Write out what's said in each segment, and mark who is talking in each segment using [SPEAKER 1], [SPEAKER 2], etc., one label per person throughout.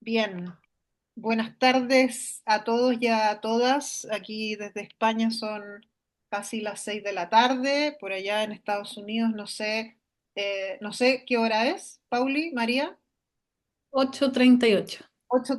[SPEAKER 1] Bien, buenas tardes a todos y a todas. Aquí desde España son casi las 6 de la tarde, por allá en Estados Unidos no sé qué hora es, Pauli, María.
[SPEAKER 2] 8:38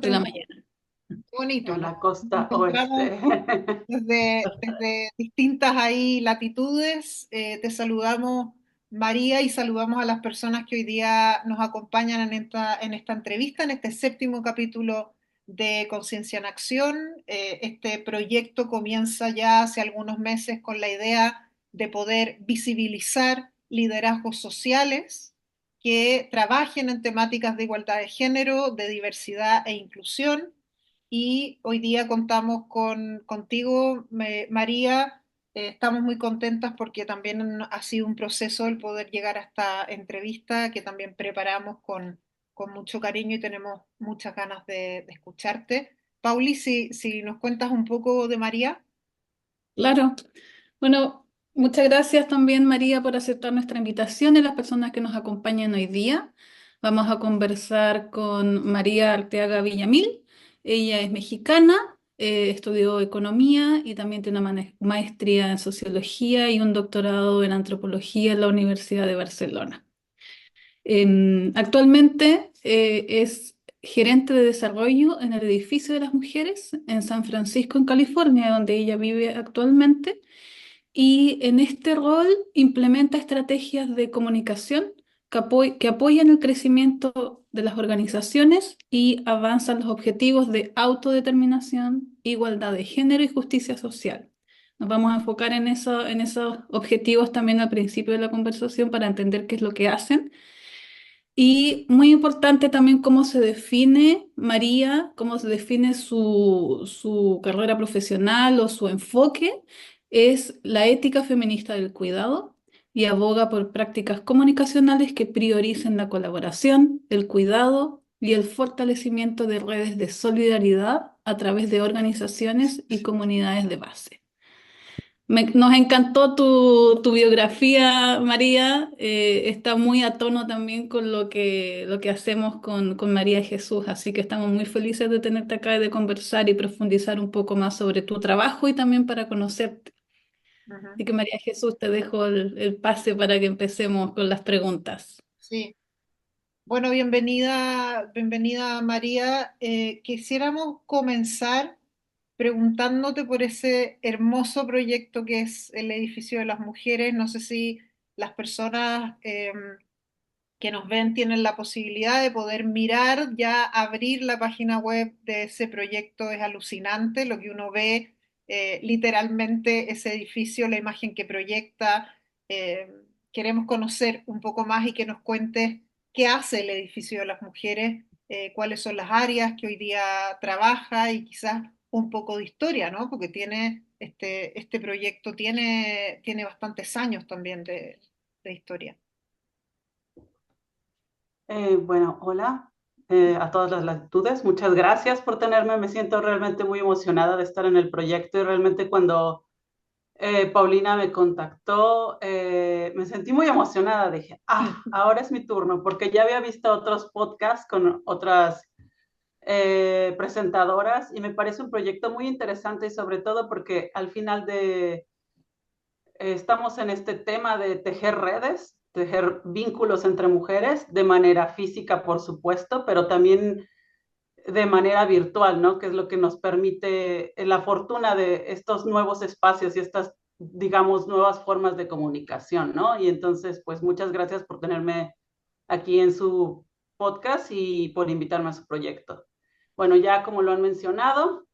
[SPEAKER 2] de la
[SPEAKER 1] 8:30.
[SPEAKER 2] mañana.
[SPEAKER 1] Qué bonito,
[SPEAKER 2] En
[SPEAKER 1] ¿no?
[SPEAKER 2] la
[SPEAKER 1] Nos
[SPEAKER 2] costa
[SPEAKER 1] encontramos
[SPEAKER 2] oeste.
[SPEAKER 1] desde distintas ahí latitudes. Te saludamos, María, y saludamos a las personas que hoy día nos acompañan en esta entrevista, en este séptimo capítulo de Conciencia en Acción. Este proyecto comienza ya hace algunos meses con la idea de poder visibilizar liderazgos sociales que trabajen en temáticas de igualdad de género, de diversidad e inclusión, y hoy día contamos contigo, María. Estamos muy contentas porque también ha sido un proceso el poder llegar a esta entrevista que también preparamos con mucho cariño y tenemos muchas ganas de escucharte. Pauli, si nos cuentas un poco de María.
[SPEAKER 2] Claro. Bueno, muchas gracias también, María, por aceptar nuestra invitación y las personas que nos acompañan hoy día. Vamos a conversar con María Arteaga Villamil. Ella es mexicana, estudió economía y también tiene una maestría en sociología y un doctorado en antropología en la Universidad de Barcelona. Actualmente es gerente de desarrollo en el edificio de las mujeres en San Francisco, en California, donde ella vive actualmente. Y en este rol implementa estrategias de comunicación que apoyan el crecimiento de las organizaciones y avanzan los objetivos de autodeterminación, igualdad de género y justicia social. Nos vamos a enfocar en esos objetivos también al principio de la conversación para entender qué es lo que hacen y muy importante también cómo se define María, cómo se define su carrera profesional o su enfoque, es la ética feminista del cuidado y aboga por prácticas comunicacionales que prioricen la colaboración, el cuidado y el fortalecimiento de redes de solidaridad a través de organizaciones y comunidades de base. Nos encantó tu biografía, María. Está muy a tono también con lo que hacemos con María Jesús, así que estamos muy felices de tenerte acá y de conversar y profundizar un poco más sobre tu trabajo y también para conocerte.
[SPEAKER 1] Ujú.
[SPEAKER 2] Así que María Jesús, te dejo el pase para que empecemos con las preguntas.
[SPEAKER 1] Sí. Bueno, bienvenida María. Quisiéramos comenzar preguntándote por ese hermoso proyecto que es el Edificio de las Mujeres. No sé si las personas que nos ven tienen la posibilidad de poder mirar, ya abrir la página web de ese proyecto. Es alucinante lo que uno ve, literalmente ese edificio, la imagen que proyecta. Eh, Queremos conocer un poco más y que nos cuentes qué hace el edificio de las mujeres, cuáles son las áreas que hoy día trabaja y quizás un poco de historia, ¿no? Porque este proyecto tiene bastantes años también de historia.
[SPEAKER 2] Bueno, hola a todas las latitudes. Muchas gracias por tenerme. Me siento realmente muy emocionada de estar en el proyecto y realmente cuando Paulina me contactó, me sentí muy emocionada. Dije, ahora es mi turno, porque ya había visto otros podcasts con otras presentadoras y me parece un proyecto muy interesante y sobre todo porque al final estamos en este tema de tejer redes, tejer vínculos entre mujeres de manera física, por supuesto, pero también de manera virtual, ¿no? Que es lo que nos permite la fortuna de estos nuevos espacios y estas, digamos, nuevas formas de comunicación, ¿no? Y entonces, pues muchas gracias por tenerme aquí en su podcast y por invitarme a su proyecto. Bueno, ya como lo han mencionado,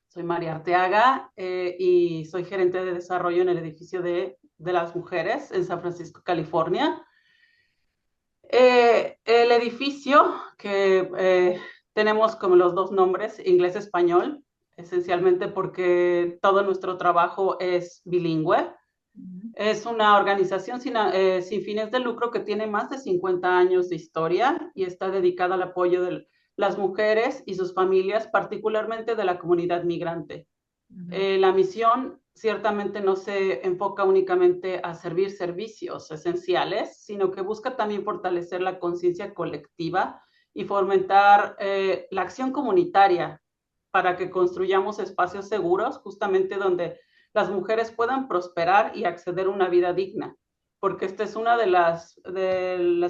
[SPEAKER 2] soy María Arteaga y soy gerente de desarrollo en el edificio de las mujeres en San Francisco, California. El edificio que tenemos como los dos nombres, inglés-español, esencialmente porque todo nuestro trabajo es bilingüe.
[SPEAKER 1] Ujú.
[SPEAKER 2] Es una organización sin fines de lucro que tiene más de 50 años de historia y está dedicada al apoyo de las mujeres y sus familias, particularmente de la comunidad migrante.
[SPEAKER 1] Ujú.
[SPEAKER 2] La misión ciertamente no se enfoca únicamente a servir servicios esenciales, sino que busca también fortalecer la conciencia colectiva
[SPEAKER 3] y fomentar la acción comunitaria para que construyamos espacios seguros, justamente donde las mujeres puedan prosperar y acceder a una vida digna, porque esta es una de las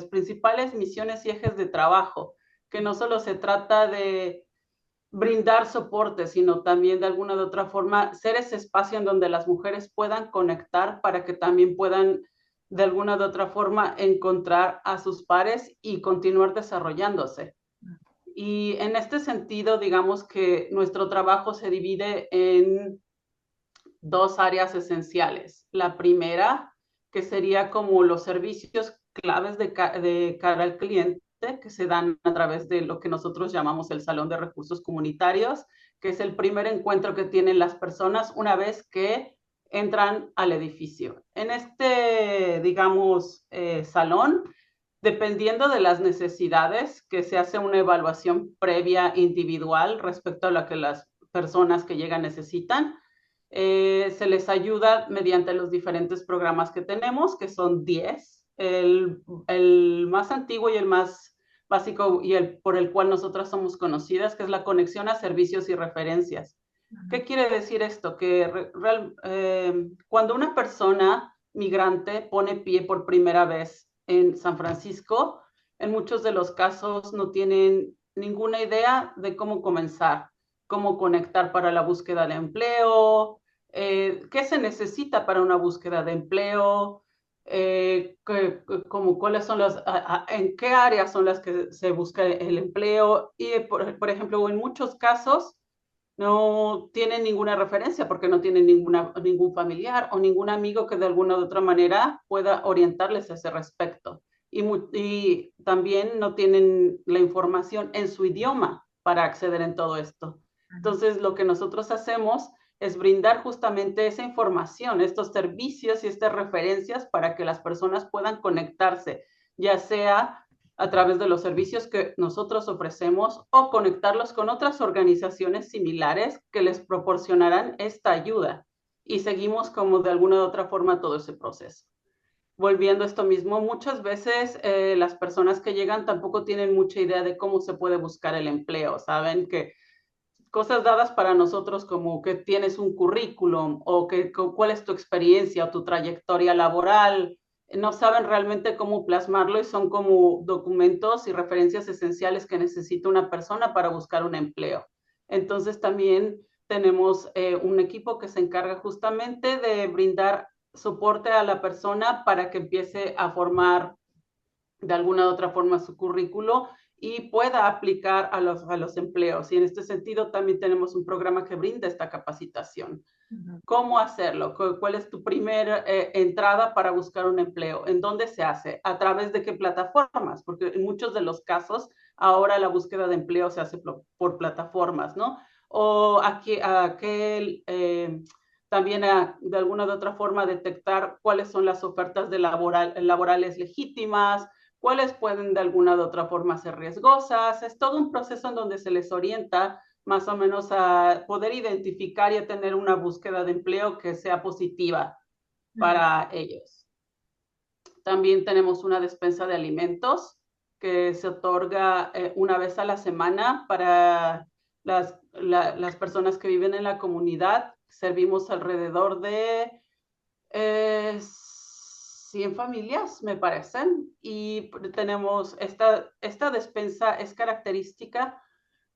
[SPEAKER 3] principales misiones y ejes de trabajo, que no solo se trata de brindar soporte, sino también de alguna de otra forma ser ese espacio en donde las mujeres puedan conectar para que también puedan de alguna de otra forma encontrar a sus pares y continuar desarrollándose. Y en este sentido, digamos que nuestro trabajo se divide en dos áreas esenciales. La primera, que sería como los servicios claves de cara al cliente, que se dan a través de lo que nosotros llamamos el Salón de Recursos Comunitarios, que es el primer encuentro que tienen las personas una vez que entran al edificio. En este, digamos, salón, dependiendo de las necesidades, que se hace una evaluación previa individual respecto a lo que las personas que llegan necesitan, se les ayuda mediante los diferentes programas que tenemos, que son 10. El más antiguo y el más básico y el por el cual nosotras somos conocidas, que es la conexión a servicios y referencias. ¿Qué quiere decir esto? Que cuando una persona migrante pone pie por primera vez en San Francisco, en muchos de los casos no tienen ninguna idea de cómo comenzar, cómo conectar para la búsqueda de empleo, qué se necesita para una búsqueda de empleo, como cuáles son en qué áreas son las que se busca el empleo y, por ejemplo, en muchos casos no tienen ninguna referencia porque no tienen ningún familiar o ningún amigo que de alguna u otra manera pueda orientarles a ese respecto. Y también no tienen la información en su idioma para acceder en todo esto. Entonces, lo que nosotros hacemos es brindar justamente esa información, estos servicios y estas referencias para que las personas puedan conectarse, ya sea a través de los servicios que nosotros ofrecemos o conectarlos con otras organizaciones similares que les proporcionarán esta ayuda. Y seguimos como de alguna u otra forma todo ese proceso. Volviendo a esto mismo, muchas veces las personas que llegan tampoco tienen mucha idea de cómo se puede buscar el empleo, saben que cosas dadas para nosotros como que tienes un currículum o que cuál es tu experiencia o tu trayectoria laboral, no saben realmente cómo plasmarlo y son como documentos y referencias esenciales que necesita una persona para buscar un empleo. Entonces también tenemos un equipo que se encarga justamente de brindar soporte a la persona para que empiece a formar de alguna u otra forma su currículo y pueda aplicar a los empleos. Y en este sentido también tenemos un programa que brinda esta capacitación. ¿Cómo hacerlo? ¿Cuál es tu primera entrada para buscar un empleo? ¿En dónde se hace? ¿A través de qué plataformas? Porque en muchos de los casos ahora la búsqueda de empleo se hace por plataformas, ¿no? O aquel, también de alguna de otra forma detectar cuáles son las ofertas laborales legítimas, cuáles pueden de alguna de otra forma ser riesgosas. Es todo un proceso en donde se les orienta más o menos a poder identificar y a tener una búsqueda de empleo que sea positiva para ellos. También tenemos una despensa de alimentos que se otorga una vez a la semana para las personas que viven en la comunidad. Servimos alrededor de 100 familias, me parecen, y tenemos esta despensa es característica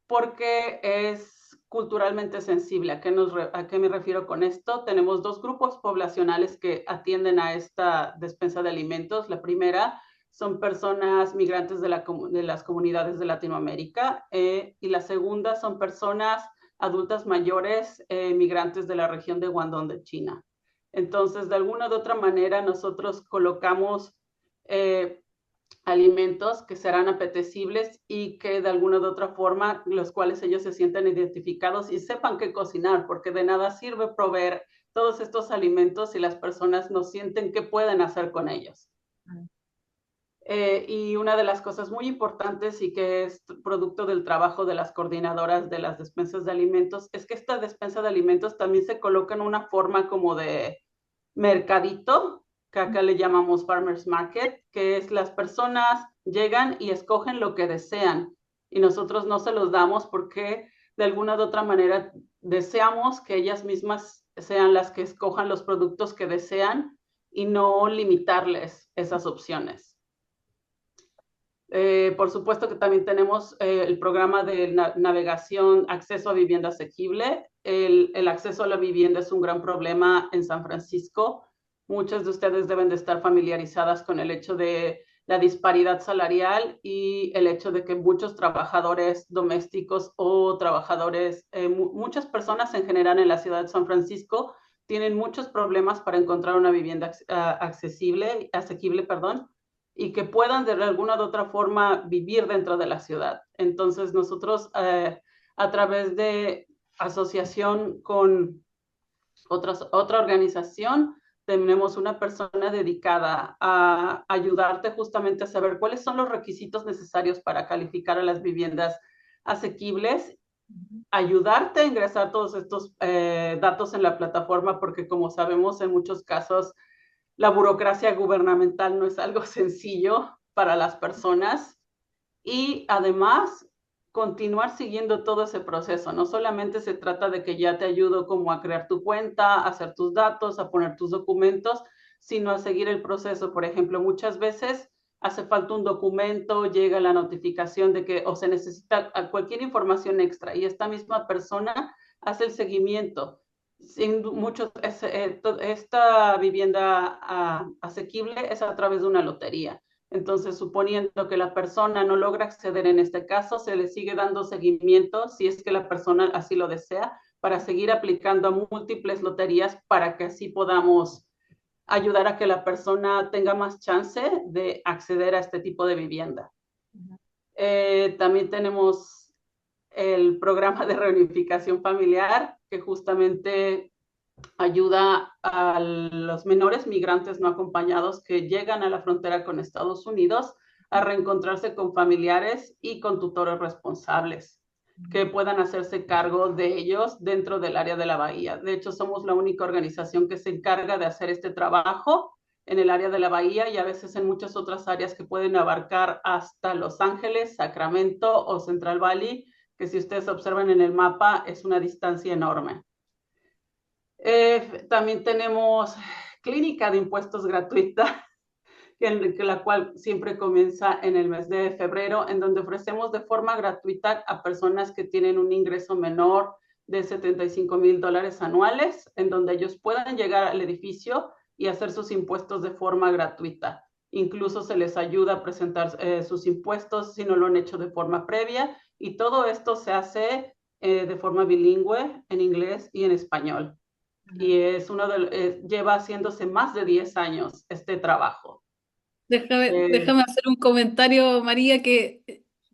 [SPEAKER 3] porque es culturalmente sensible. ¿A qué me refiero con esto? Tenemos dos grupos poblacionales que atienden a esta despensa de alimentos. La primera son personas migrantes de las comunidades de Latinoamérica y la segunda son personas adultas mayores migrantes de la región de Guangdong de China. Entonces, de alguna u otra manera, nosotros colocamos alimentos que serán apetecibles y que de alguna u otra forma los cuales ellos se sientan identificados y sepan qué cocinar, porque de nada sirve proveer todos estos alimentos si las personas no sienten qué pueden hacer con ellos. Y una de las cosas muy importantes y que es producto del trabajo de las coordinadoras de las despensas de alimentos es que esta despensa de alimentos también se coloca en una forma como de mercadito, que acá le llamamos farmers market, que es las personas llegan y escogen lo que desean y nosotros no se los damos porque de alguna u otra manera deseamos que ellas mismas sean las que escojan los productos que desean y no limitarles esas opciones. Por supuesto que también tenemos el programa de navegación, acceso a vivienda asequible. El acceso a la vivienda es un gran problema en San Francisco. Muchas de ustedes deben de estar familiarizadas con el hecho de la disparidad salarial y el hecho de que muchos trabajadores domésticos o trabajadores, muchas personas en general en la ciudad de San Francisco tienen muchos problemas para encontrar una vivienda asequible, perdón, y que puedan de alguna u otra forma vivir dentro de la ciudad. Entonces nosotros a través de asociación con otra organización, tenemos una persona dedicada a ayudarte justamente a saber cuáles son los requisitos necesarios para calificar a las viviendas asequibles, ayudarte a ingresar todos estos datos en la plataforma, porque como sabemos en muchos casos la burocracia gubernamental no es algo sencillo para las personas y además continuar siguiendo todo ese proceso. No solamente se trata de que ya te ayudo como a crear tu cuenta, a hacer tus datos, a poner tus documentos, sino a seguir el proceso. Por ejemplo, muchas veces hace falta un documento, llega la notificación de que o se necesita cualquier información extra y esta misma persona hace el seguimiento. Esta vivienda asequible es a través de una lotería. Entonces, suponiendo que la persona no logra acceder en este caso, se le sigue dando seguimiento, si es que la persona así lo desea, para seguir aplicando a múltiples loterías para que así podamos ayudar a que la persona tenga más chance de acceder a este tipo de vivienda. También tenemos el programa de reunificación familiar, que justamente ayuda a los menores migrantes no acompañados que llegan a la frontera con Estados Unidos a reencontrarse con familiares y con tutores responsables que puedan hacerse cargo de ellos dentro del área de la bahía. De hecho, somos la única organización que se encarga de hacer este trabajo en el área de la bahía y a veces en muchas otras áreas que pueden abarcar hasta Los Ángeles, Sacramento o Central Valley, que si ustedes observan en el mapa es una distancia enorme. También tenemos clínica de impuestos gratuita, que la cual siempre comienza en el mes de febrero, en donde ofrecemos de forma gratuita a personas que tienen un ingreso menor de $75,000 anuales, en donde ellos puedan llegar al edificio y hacer sus impuestos de forma gratuita. Incluso se les ayuda a presentar sus impuestos si no lo han hecho de forma previa, y todo esto se hace de forma bilingüe en inglés y en español. Y es lleva haciéndose más de 10 años este trabajo.
[SPEAKER 2] Déjame hacer un comentario, María,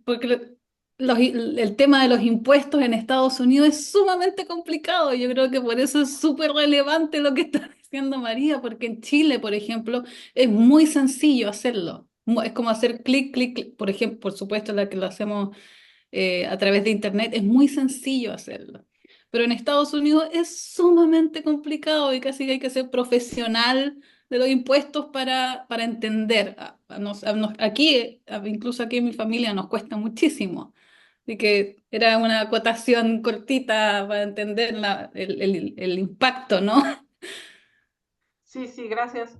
[SPEAKER 2] porque el tema de los impuestos en Estados Unidos es sumamente complicado. Yo creo que por eso es súper relevante lo que está diciendo María, porque en Chile, por ejemplo, es muy sencillo hacerlo. Es como hacer clic, clic, clic. Por ejemplo, por supuesto, la que lo hacemos a través de Internet, es muy sencillo hacerlo. Pero en Estados Unidos es sumamente complicado y casi que hay que ser profesional de los impuestos para entender. Aquí, incluso aquí en mi familia, nos cuesta muchísimo. Así que era una acotación cortita para entender el impacto, ¿no?
[SPEAKER 3] Sí, sí, gracias.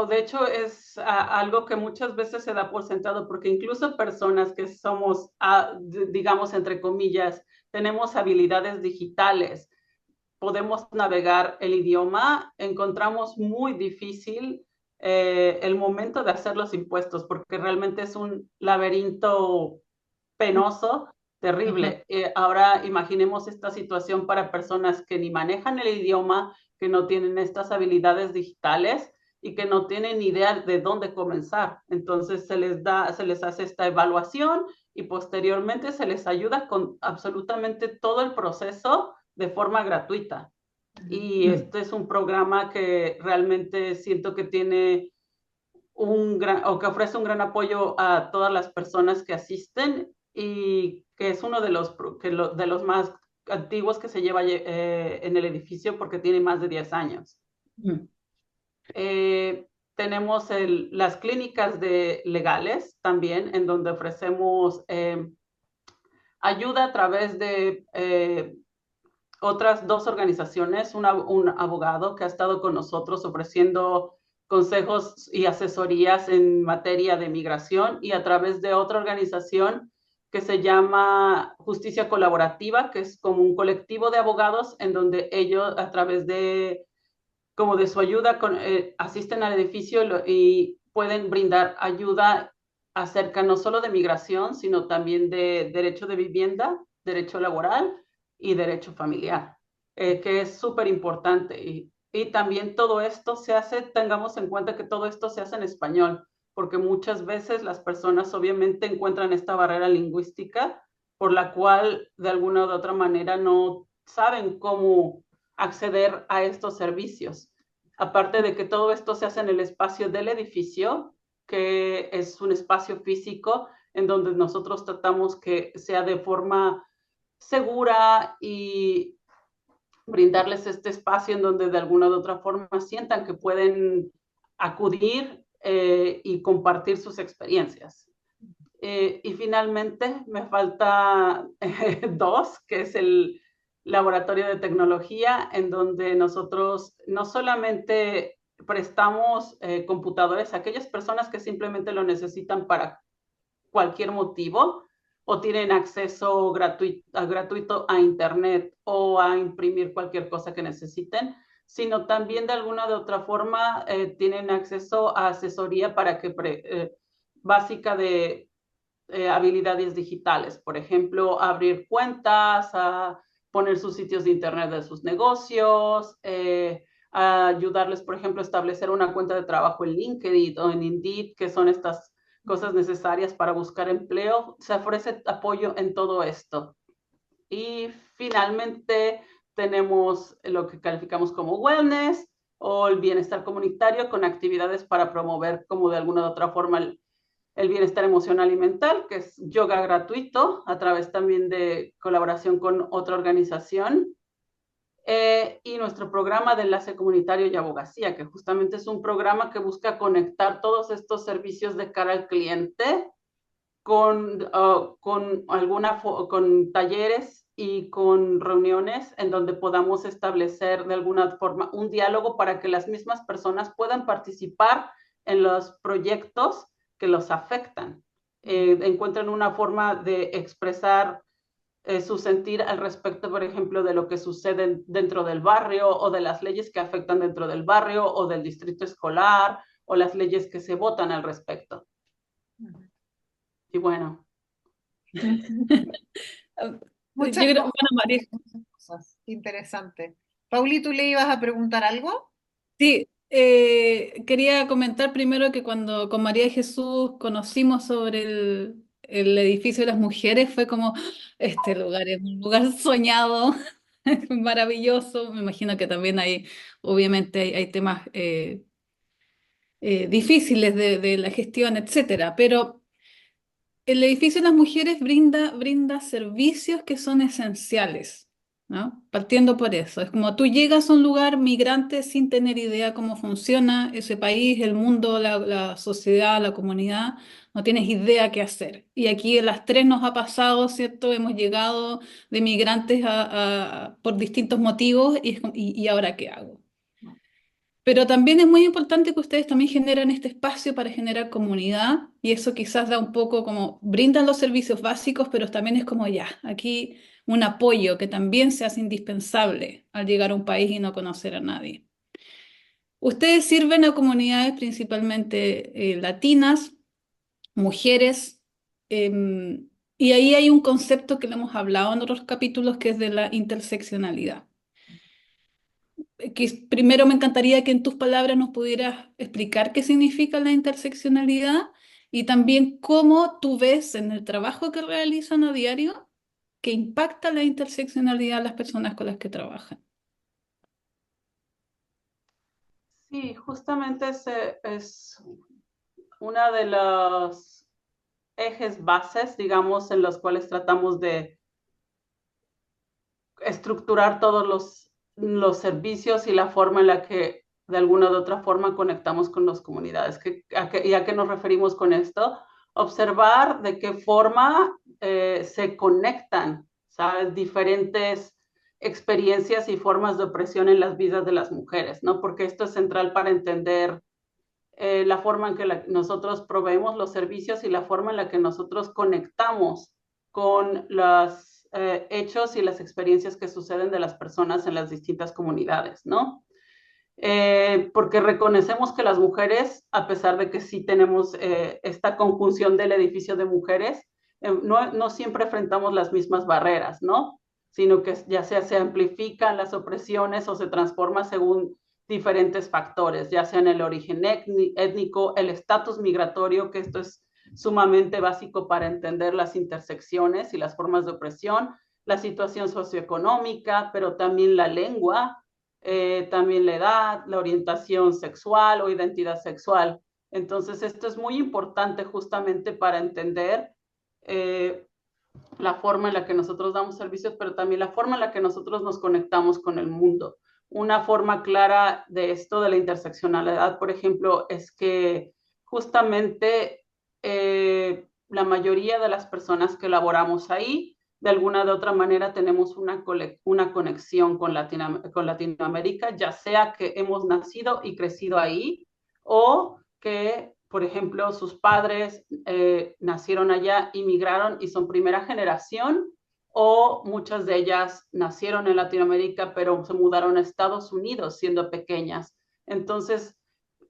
[SPEAKER 3] De hecho, es algo que muchas veces se da por sentado, porque incluso personas que somos, digamos, entre comillas, tenemos habilidades digitales, podemos navegar el idioma, encontramos muy difícil el momento de hacer los impuestos, porque realmente es un laberinto penoso, terrible. Ahora imaginemos esta situación para personas que ni manejan el idioma, que no tienen estas habilidades digitales y que no tienen ni idea de dónde comenzar. Entonces se les hace esta evaluación y posteriormente se les ayuda con absolutamente todo el proceso de forma gratuita. Y este es un programa que realmente siento que tiene que ofrece un gran apoyo a todas las personas que asisten y que es uno de los más antiguos que se lleva en el edificio porque tiene más de 10 años. Tenemos las clínicas legales también, en donde ofrecemos ayuda a través de otras dos organizaciones, un abogado que ha estado con nosotros ofreciendo consejos y asesorías en materia de migración, y a través de otra organización que se llama Justicia Colaborativa, que es como un colectivo de abogados en donde ellos a través de como de su ayuda asisten al edificio y pueden brindar ayuda acerca no solo de migración, sino también de derecho de vivienda, derecho laboral y derecho familiar, que es súper importante. Y también todo esto se hace, tengamos en cuenta que todo esto se hace en español, porque muchas veces las personas obviamente encuentran esta barrera lingüística por la cual de alguna u otra manera no saben cómo acceder a estos servicios. Aparte de que todo esto se hace en el espacio del edificio, que es un espacio físico en donde nosotros tratamos que sea de forma segura y brindarles este espacio en donde de alguna u otra forma sientan que pueden acudir y compartir sus experiencias. Y finalmente me falta dos, que es el laboratorio de tecnología, en donde nosotros no solamente prestamos computadores a aquellas personas que simplemente lo necesitan para cualquier motivo o tienen acceso gratuito a Internet o a imprimir cualquier cosa que necesiten, sino también de alguna de otra forma tienen acceso a asesoría para que básica de habilidades digitales, por ejemplo, abrir cuentas, a poner sus sitios de internet de sus negocios, a ayudarles, por ejemplo, a establecer una cuenta de trabajo en LinkedIn o en Indeed, que son estas cosas necesarias para buscar empleo. Se ofrece apoyo en todo esto. Y finalmente tenemos lo que calificamos como wellness o el bienestar comunitario, con actividades para promover como de alguna u otra forma el bienestar emocional y mental, que es yoga gratuito, a través también de colaboración con otra organización, y nuestro programa de enlace comunitario y abogacía, que justamente es un programa que busca conectar todos estos servicios de cara al cliente con talleres y con reuniones en donde podamos establecer de alguna forma un diálogo para que las mismas personas puedan participar en los proyectos que los afectan. Encuentran una forma de expresar su sentir al respecto, por ejemplo, de lo que sucede dentro del barrio o de las leyes que afectan dentro del barrio o del distrito escolar o las leyes que se votan al respecto. Y bueno.
[SPEAKER 1] Muchas
[SPEAKER 2] Yo creo,
[SPEAKER 1] cosas,
[SPEAKER 2] bueno, María,
[SPEAKER 1] muchas cosas. Interesante. Pauli, ¿tú le ibas a preguntar algo?
[SPEAKER 2] sí, quería comentar primero que cuando con María de Jesús conocimos sobre el edificio de las mujeres, fue como, este lugar es un lugar soñado, maravilloso. Me imagino que también hay, obviamente, hay temas difíciles de la gestión, etcétera, pero el edificio de las mujeres brinda servicios que son esenciales, ¿no? Partiendo por eso. Es como tú llegas a un lugar migrante sin tener idea cómo funciona ese país, el mundo, la sociedad, la comunidad, no tienes idea qué hacer. Y aquí a las tres nos ha pasado, ¿cierto? Hemos llegado de migrantes por distintos motivos y ¿ahora qué hago? Pero también es muy importante que ustedes también generan este espacio para generar comunidad, y eso quizás da un poco como brindan los servicios básicos, pero también es como ya, aquí un apoyo que también se hace indispensable al llegar a un país y no conocer a nadie. Ustedes sirven a comunidades principalmente latinas, mujeres, y ahí hay un concepto que lo hemos hablado en otros capítulos, que es de la interseccionalidad. Que primero me encantaría que en tus palabras nos pudieras explicar qué significa la interseccionalidad y también cómo tú ves en el trabajo que realizan a diario que impacta la interseccionalidad a las personas con las que trabajan.
[SPEAKER 3] Sí, justamente ese es una de los ejes bases, digamos, en los cuales tratamos de estructurar todos los servicios y la forma en la que de alguna u otra forma conectamos con las comunidades. ¿Y a qué nos referimos con esto? Observar de qué forma se conectan, ¿sabes? Diferentes experiencias y formas de opresión en las vidas de las mujeres, ¿no? Porque esto es central para entender la forma en que nosotros proveemos los servicios y la forma en la que nosotros conectamos con los hechos y las experiencias que suceden de las personas en las distintas comunidades, ¿no? Porque reconocemos que las mujeres, a pesar de que sí tenemos esta conjunción del edificio de mujeres, no siempre enfrentamos las mismas barreras, ¿no? Sino que ya sea se amplifican las opresiones o se transforma según diferentes factores, ya sea en el origen étnico, el estatus migratorio, que esto es sumamente básico para entender las intersecciones y las formas de opresión, la situación socioeconómica, pero también la lengua, también la edad, la orientación sexual o identidad sexual. Entonces, esto es muy importante justamente para entender eh, la forma en la que nosotros damos servicios, pero también la forma en la que nosotros nos conectamos con el mundo. Una forma clara de esto, de la interseccionalidad, por ejemplo, es que justamente la mayoría de las personas que laboramos ahí, de alguna de otra manera tenemos una conexión con Latinoamérica, ya sea que hemos nacido y crecido ahí o que, por ejemplo, sus padres nacieron allá, inmigraron y son primera generación, o muchas de ellas nacieron en Latinoamérica, pero se mudaron a Estados Unidos siendo pequeñas. Entonces,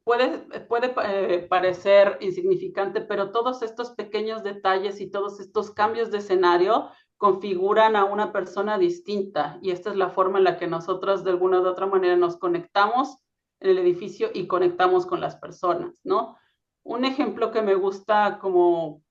[SPEAKER 3] puede parecer insignificante, pero todos estos pequeños detalles y todos estos cambios de escenario configuran a una persona distinta, y esta es la forma en la que nosotros de alguna u otra manera nos conectamos en el edificio y conectamos con las personas, ¿no? Un ejemplo que me gusta como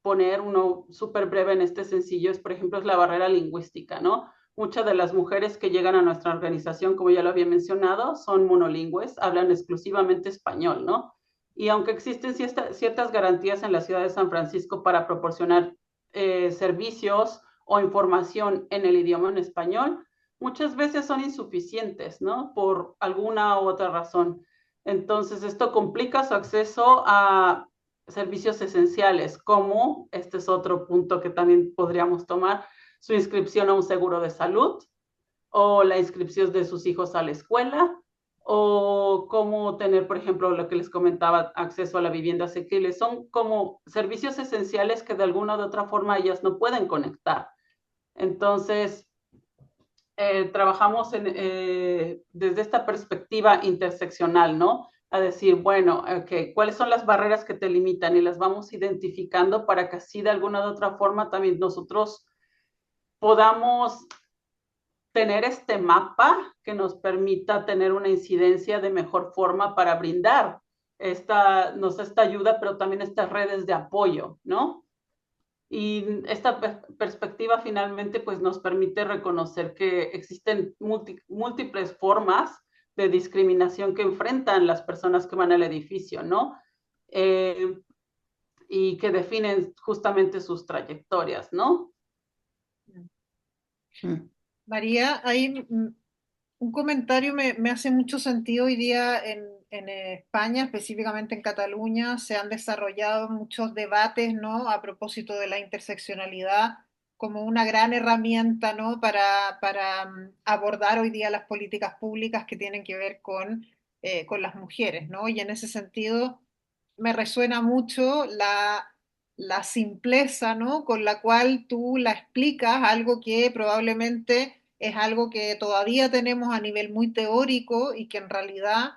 [SPEAKER 3] poner uno súper breve en este sencillo es, por ejemplo, es la barrera lingüística, ¿no? Muchas de las mujeres que llegan a nuestra organización, como ya lo había mencionado, son monolingües, hablan exclusivamente español, ¿no? Y aunque existen ciertas garantías en la ciudad de San Francisco para proporcionar servicios o información en el idioma en español, muchas veces son insuficientes, ¿no? Por alguna u otra razón. Entonces, esto complica su acceso a servicios esenciales, como, este es otro punto que también podríamos tomar, su inscripción a un seguro de salud o la inscripción de sus hijos a la escuela, o cómo tener, por ejemplo, lo que les comentaba, acceso a la vivienda asequible. Son como servicios esenciales que de alguna u otra forma ellas no pueden conectar. Entonces, trabajamos desde esta perspectiva interseccional, ¿no? A decir, bueno, okay, ¿cuáles son las barreras que te limitan? Y las vamos identificando para que así de alguna u otra forma también nosotros podamos tener este mapa que nos permita tener una incidencia de mejor forma para brindar esta ayuda, pero también estas redes de apoyo, ¿no? Y esta perspectiva finalmente pues nos permite reconocer que existen múltiples formas de discriminación que enfrentan las personas que van al edificio, ¿no? Eh, y que definen justamente sus trayectorias, ¿no?
[SPEAKER 1] María, hay un comentario me hace mucho sentido hoy día en España, específicamente en Cataluña, se han desarrollado muchos debates, ¿no? A propósito de la interseccionalidad como una gran herramienta, ¿no? Para abordar hoy día las políticas públicas que tienen que ver con las mujeres, ¿no? Y en ese sentido me resuena mucho la simpleza, ¿no? Con la cual tú la explicas, algo que probablemente es algo que todavía tenemos a nivel muy teórico y que en realidad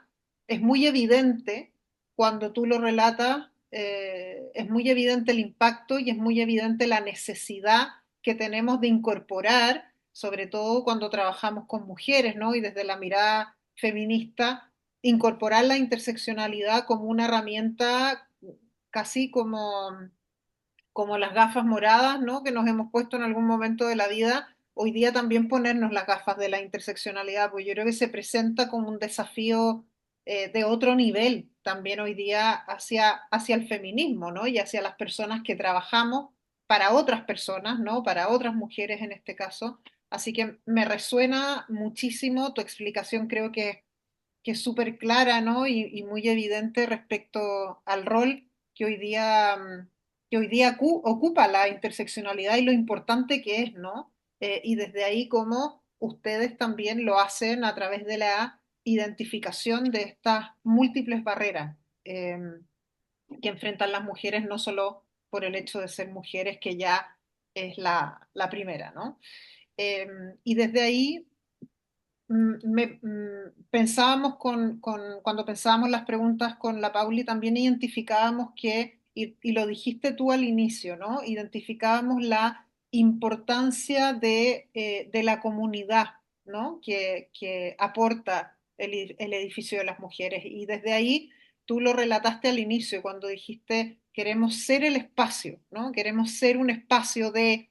[SPEAKER 1] es muy evidente cuando tú lo relatas, es muy evidente el impacto y es muy evidente la necesidad que tenemos de incorporar, sobre todo cuando trabajamos con mujeres, ¿no? Y desde la mirada feminista, incorporar la interseccionalidad como una herramienta casi como las gafas moradas, ¿no? Que nos hemos puesto en algún momento de la vida, hoy día también ponernos las gafas de la interseccionalidad, pues yo creo que se presenta como un desafío de otro nivel también hoy día hacia el feminismo, ¿no? Y hacia las personas que trabajamos para otras personas, ¿no? Para otras mujeres en este caso. Así que me resuena muchísimo tu explicación, creo que es súper clara, ¿no? Y muy evidente respecto al rol que hoy día que hoy día ocupa la interseccionalidad y lo importante que es, ¿no? Y desde ahí cómo ustedes también lo hacen a través de la identificación de estas múltiples barreras que enfrentan las mujeres, no solo por el hecho de ser mujeres, que ya es la primera, ¿no? Eh, y desde ahí pensábamos cuando pensábamos las preguntas con la Pauli, también identificábamos y lo dijiste tú al inicio, ¿no? Identificábamos la importancia de la comunidad, ¿no? Que aporta el edificio de las mujeres. Y desde ahí tú lo relataste al inicio, cuando dijiste, queremos ser el espacio, ¿no? Queremos ser un espacio de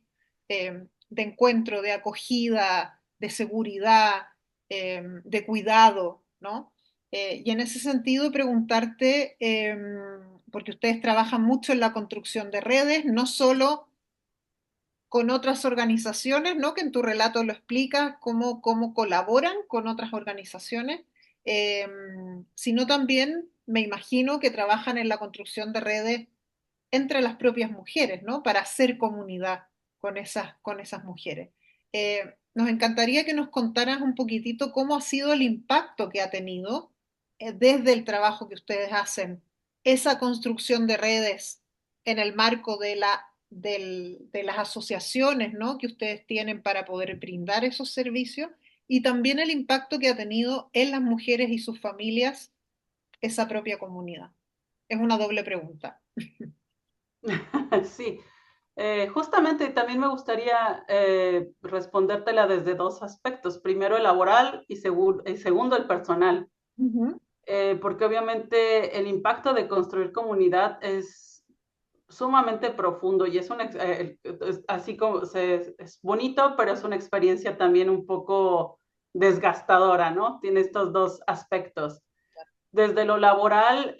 [SPEAKER 1] encuentro, de acogida, de seguridad, de cuidado, ¿no? Y en ese sentido preguntarte, porque ustedes trabajan mucho en la construcción de redes, no solo con otras organizaciones, ¿no? Que en tu relato lo explicas, cómo colaboran con otras organizaciones, eh, sino también me imagino que trabajan en la construcción de redes entre las propias mujeres, ¿no? Para hacer comunidad con esas mujeres. Nos encantaría que nos contaras un poquitito cómo ha sido el impacto que ha tenido desde el trabajo que ustedes hacen, esa construcción de redes en el marco de las asociaciones, ¿no? Que ustedes tienen para poder brindar esos servicios y también el impacto que ha tenido en las mujeres y sus familias esa propia comunidad. Es una doble pregunta.
[SPEAKER 3] Sí, justamente también me gustaría respondértela desde dos aspectos. Primero el laboral y segundo el personal.
[SPEAKER 1] Ujú.
[SPEAKER 3] Porque obviamente el impacto de construir comunidad es sumamente profundo y así como es bonito, pero es una experiencia también un poco desgastadora, ¿no? Tiene estos dos aspectos. Desde lo laboral,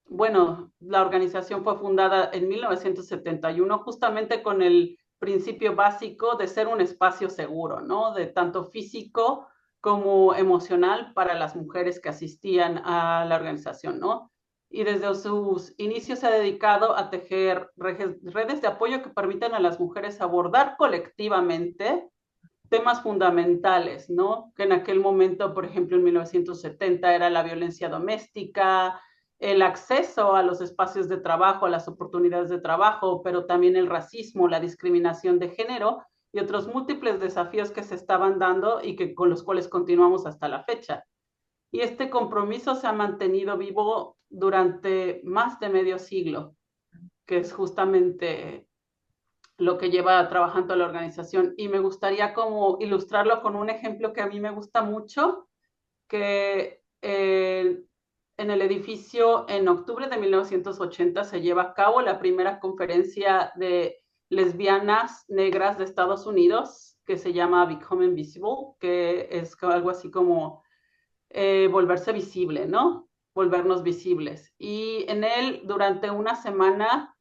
[SPEAKER 3] bueno, la organización fue fundada en 1971 justamente con el principio básico de ser un espacio seguro, ¿no? De tanto físico como emocional para las mujeres que asistían a la organización, ¿no? Y desde sus inicios se ha dedicado a tejer redes de apoyo que permitan a las mujeres abordar colectivamente temas fundamentales, ¿no? Que en aquel momento, por ejemplo, en 1970 era la violencia doméstica, el acceso a los espacios de trabajo, a las oportunidades de trabajo, pero también el racismo, la discriminación de género y otros múltiples desafíos que se estaban dando y que con los cuales continuamos hasta la fecha. Y este compromiso se ha mantenido vivo durante más de medio siglo, que es justamente lo que lleva trabajando la organización. Y me gustaría como ilustrarlo con un ejemplo que a mí me gusta mucho, que en el edificio en octubre de 1980 se lleva a cabo la primera conferencia de lesbianas negras de Estados Unidos, que se llama Become Invisible, que es algo así como volverse visible, ¿no? Volvernos visibles. Y en él, durante una semana,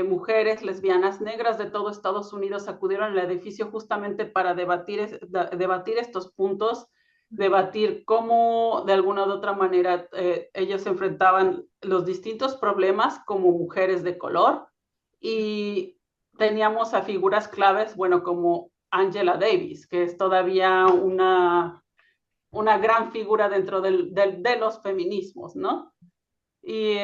[SPEAKER 3] mujeres lesbianas negras de todo Estados Unidos acudieron al edificio justamente para debatir estos puntos, debatir cómo de alguna u otra manera ellos enfrentaban los distintos problemas como mujeres de color y teníamos a figuras claves, bueno, como Angela Davis, que es todavía una gran figura dentro de los feminismos, ¿no? Y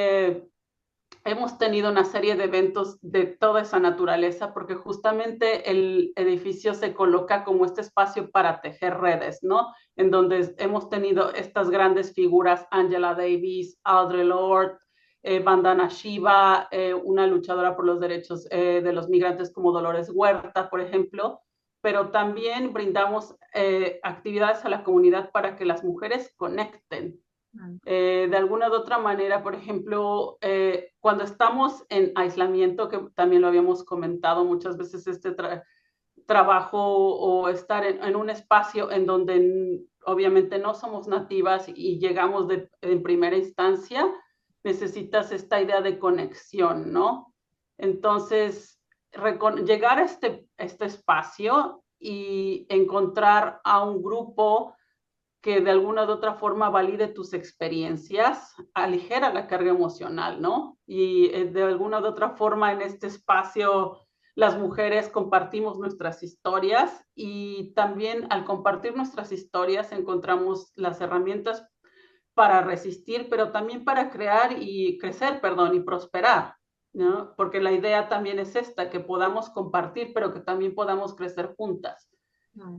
[SPEAKER 3] hemos tenido una serie de eventos de toda esa naturaleza porque justamente el edificio se coloca como este espacio para tejer redes, ¿no? En donde hemos tenido estas grandes figuras, Angela Davis, Audre Lorde, Vandana Shiva, una luchadora por los derechos de los migrantes como Dolores Huerta, por ejemplo, pero también brindamos actividades a la comunidad para que las mujeres conecten, de alguna u otra manera. Por ejemplo, cuando estamos en aislamiento, que también lo habíamos comentado muchas veces, trabajo o estar en un espacio en donde obviamente no somos nativas y llegamos en primera instancia, necesitas esta idea de conexión, ¿no? Entonces, llegar a este espacio y encontrar a un grupo que de alguna u otra forma valide tus experiencias, aligera la carga emocional, ¿no? Y de alguna u otra forma en este espacio las mujeres compartimos nuestras historias y también al compartir nuestras historias encontramos las herramientas para resistir, pero también para crear y crecer, perdón, y prosperar, ¿no? Porque la idea también es esta, que podamos compartir, pero que también podamos crecer juntas.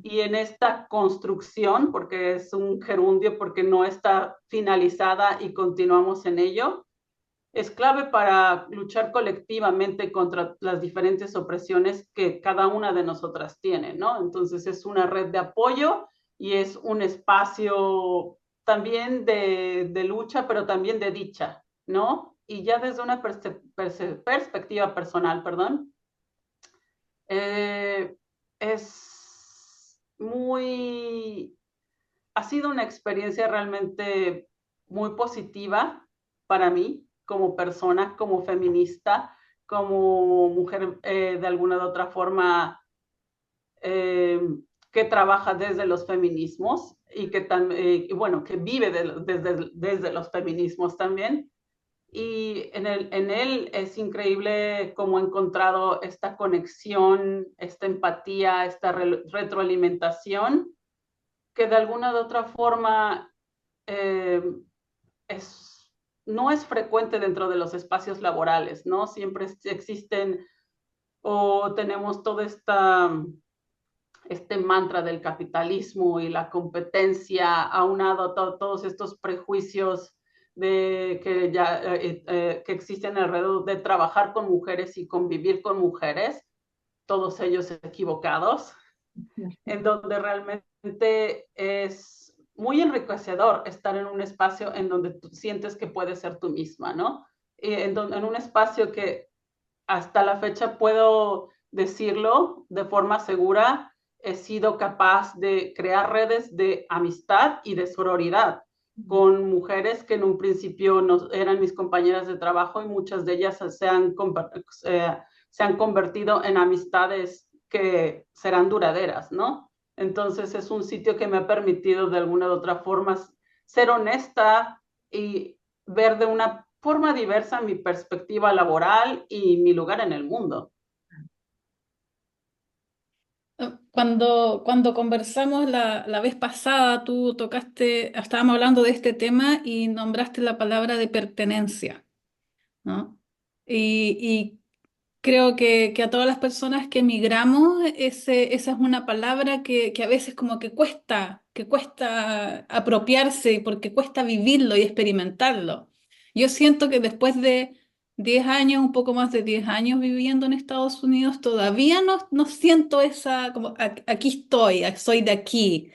[SPEAKER 3] Y en esta construcción, porque es un gerundio, porque no está finalizada y continuamos en ello, es clave para luchar colectivamente contra las diferentes opresiones que cada una de nosotras tiene, ¿no? Entonces es una red de apoyo y es un espacio también de lucha, pero también de dicha, ¿no? Y ya desde una perspectiva personal, perdón, eh, es muy, ha sido una experiencia realmente muy positiva para mí como persona, como feminista, como mujer de alguna de otra forma eh, que trabaja desde los feminismos y que, bueno, que vive desde los feminismos también. Y en él es increíble cómo he encontrado esta conexión, esta empatía, esta retroalimentación, que de alguna de otra forma eh, es, no es frecuente dentro de los espacios laborales, ¿no? Siempre existen o tenemos todo este mantra del capitalismo y la competencia, aunado a todos estos prejuicios que existen alrededor de trabajar con mujeres y convivir con mujeres, todos ellos equivocados, en donde realmente es muy enriquecedor estar en un espacio en donde tú sientes que puedes ser tú misma, ¿no? En un espacio que hasta la fecha puedo decirlo de forma segura, he sido capaz de crear redes de amistad y de sororidad con mujeres que en un principio no, eran mis compañeras de trabajo y muchas de ellas se han convertido en amistades que serán duraderas, ¿no? Entonces es un sitio que me ha permitido de alguna u otra forma ser honesta y ver de una forma diversa mi perspectiva laboral y mi lugar en el mundo.
[SPEAKER 2] Cuando conversamos la vez pasada, tú tocaste, estábamos hablando de este tema y nombraste la palabra de pertenencia, ¿no? Y creo que a todas las personas que emigramos, esa es una palabra que a veces como que cuesta apropiarse porque cuesta vivirlo y experimentarlo. Yo siento que después de 10 años, un poco más de 10 años viviendo en Estados Unidos, todavía no siento esa, como aquí estoy, soy de aquí.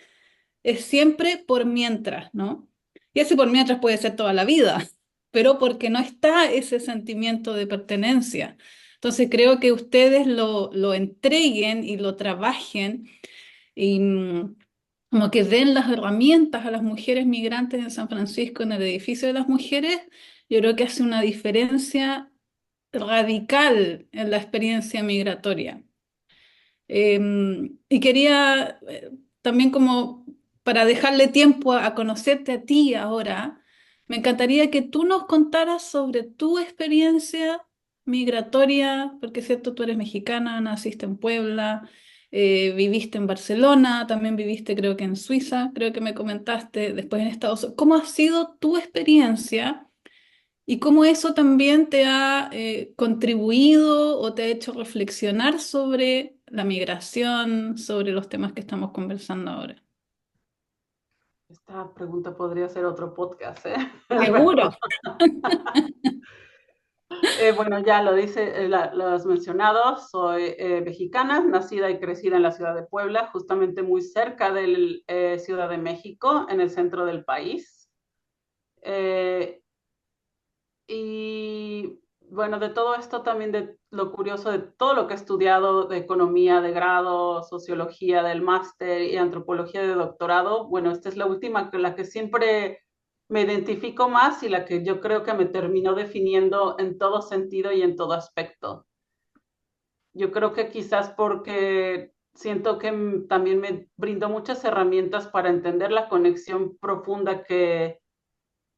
[SPEAKER 2] Es siempre por mientras, ¿no? Y ese por mientras puede ser toda la vida, pero porque no está ese sentimiento de pertenencia. Entonces creo que ustedes lo entreguen y lo trabajen y como que den las herramientas a las mujeres migrantes en San Francisco, en el edificio de las mujeres, yo creo que hace una diferencia radical en la experiencia migratoria. Y quería también como para dejarle tiempo a conocerte a ti ahora, me encantaría que tú nos contaras sobre tu experiencia migratoria, porque es cierto, tú eres mexicana, naciste en Puebla, viviste en Barcelona, también viviste creo que en Suiza, creo que me comentaste, después en Estados Unidos. ¿Cómo ha sido tu experiencia? Y cómo eso también te ha contribuido o te ha hecho reflexionar sobre la migración, sobre los temas que estamos conversando ahora.
[SPEAKER 3] Esta pregunta podría ser otro podcast, ¿eh?
[SPEAKER 2] Seguro.
[SPEAKER 3] Bueno, ya lo dice, lo has mencionado, soy mexicana, nacida y crecida en la ciudad de Puebla, justamente muy cerca de Ciudad de México, en el centro del país. Eh, y bueno, de todo esto también, de lo curioso de todo lo que he estudiado de economía de grado, sociología del máster y antropología de doctorado, bueno, esta es la última, la que siempre me identifico más y la que yo creo que me terminó definiendo en todo sentido y en todo aspecto. Yo creo que quizás porque siento que también me brindó muchas herramientas para entender la conexión profunda que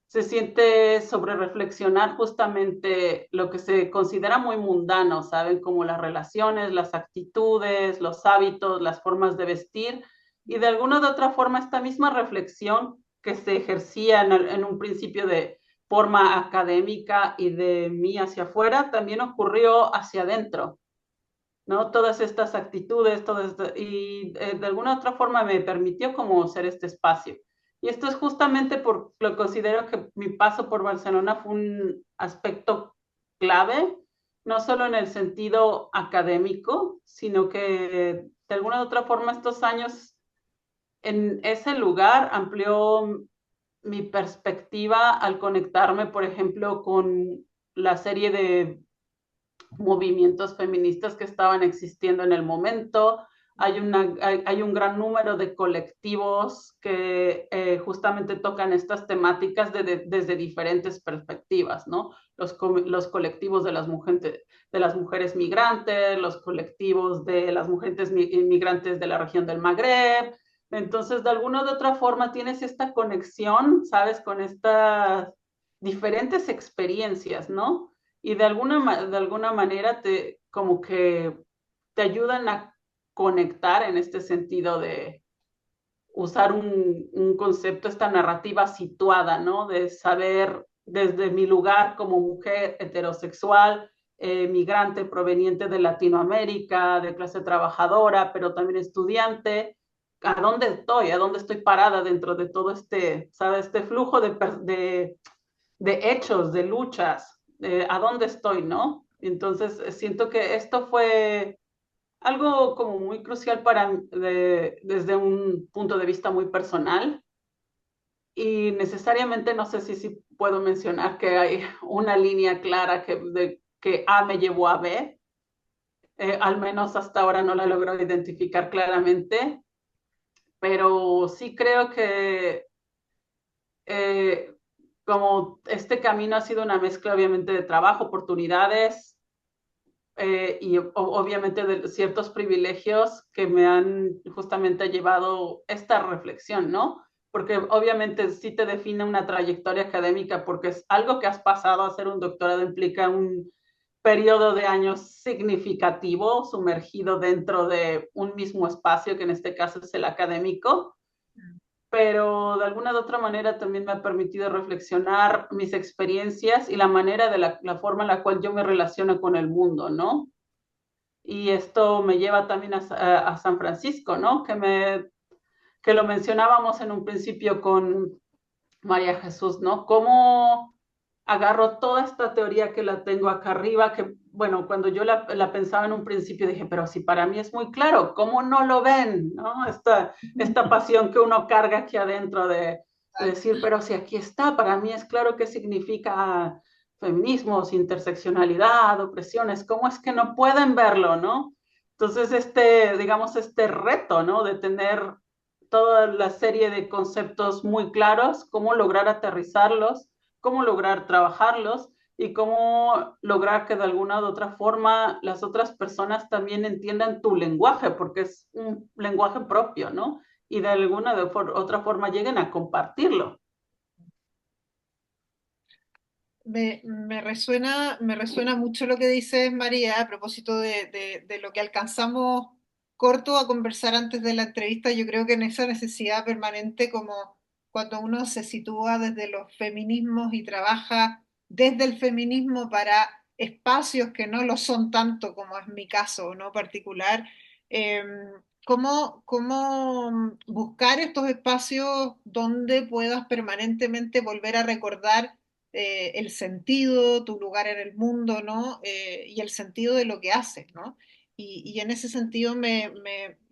[SPEAKER 3] se siente sobre reflexionar justamente lo que se considera muy mundano, ¿saben? Como las relaciones, las actitudes, los hábitos, las formas de vestir, y de alguna u otra forma esta misma reflexión que se ejercía en un principio de forma académica y de mí hacia afuera, también ocurrió hacia adentro, ¿no? Todas estas actitudes, y de alguna otra forma me permitió como ser este espacio. Y esto es justamente por lo que considero que mi paso por Barcelona fue un aspecto clave, no solo en el sentido académico, sino que de alguna otra forma estos años en ese lugar amplió mi perspectiva al conectarme, por ejemplo, con la serie de movimientos feministas que estaban existiendo en el momento. Hay un gran número de colectivos que justamente tocan estas temáticas desde diferentes perspectivas, ¿no? Los colectivos de las mujeres migrantes, los colectivos de las mujeres inmigrantes de la región del Magreb. Entonces, de alguna u otra forma, tienes esta conexión, ¿sabes? Con estas diferentes experiencias, ¿no? Y de alguna manera como que te ayudan a conectar en este sentido de usar un concepto, esta narrativa situada, ¿no? De saber desde mi lugar como mujer heterosexual, migrante proveniente de Latinoamérica, de clase trabajadora, pero también estudiante, a dónde estoy parada dentro de todo este, ¿sabes? Este flujo de hechos, de luchas, a dónde estoy, ¿no? Entonces, siento que esto fue algo como muy crucial para desde un punto de vista muy personal y necesariamente no sé si puedo mencionar que hay una línea clara que A me llevó a B, al menos hasta ahora no la logro identificar claramente, pero sí creo que eh, como este camino ha sido una mezcla obviamente de trabajo, oportunidades y obviamente de ciertos privilegios que me han justamente llevado esta reflexión, ¿no? Porque obviamente sí te define una trayectoria académica porque es algo que has pasado a hacer un doctorado implica un periodo de años significativo sumergido dentro de un mismo espacio que en este caso es el académico, pero de alguna de otra manera también me ha permitido reflexionar mis experiencias y la manera de la forma en la cual yo me relaciono con el mundo, ¿no? Y esto me lleva también a San Francisco, ¿no? Que lo mencionábamos en un principio con María Jesús, ¿no? Cómo agarro toda esta teoría que la tengo acá arriba, que, bueno, cuando yo la pensaba en un principio dije, pero si para mí es muy claro, ¿cómo no lo ven? ¿No? Esta pasión que uno carga aquí adentro de decir, pero si aquí está, para mí es claro qué significa feminismos, interseccionalidad, opresiones, ¿cómo es que no pueden verlo, no? Entonces, digamos, este reto, ¿no? De tener toda la serie de conceptos muy claros, cómo lograr aterrizarlos, cómo lograr trabajarlos y cómo lograr que de alguna u otra forma las otras personas también entiendan tu lenguaje, porque es un lenguaje propio, ¿no? Y de alguna otra forma lleguen a compartirlo.
[SPEAKER 1] Me resuena mucho lo que dices, María, a propósito de lo que alcanzamos corto a conversar antes de la entrevista. Yo creo que en esa necesidad permanente, como cuando uno se sitúa desde los feminismos y trabaja desde el feminismo para espacios que no lo son tanto, como es mi caso, ¿no? Particular, eh, cómo buscar estos espacios donde puedas permanentemente volver a recordar el sentido, tu lugar en el mundo, ¿no? Y el sentido de lo que haces, ¿no? Y en ese sentido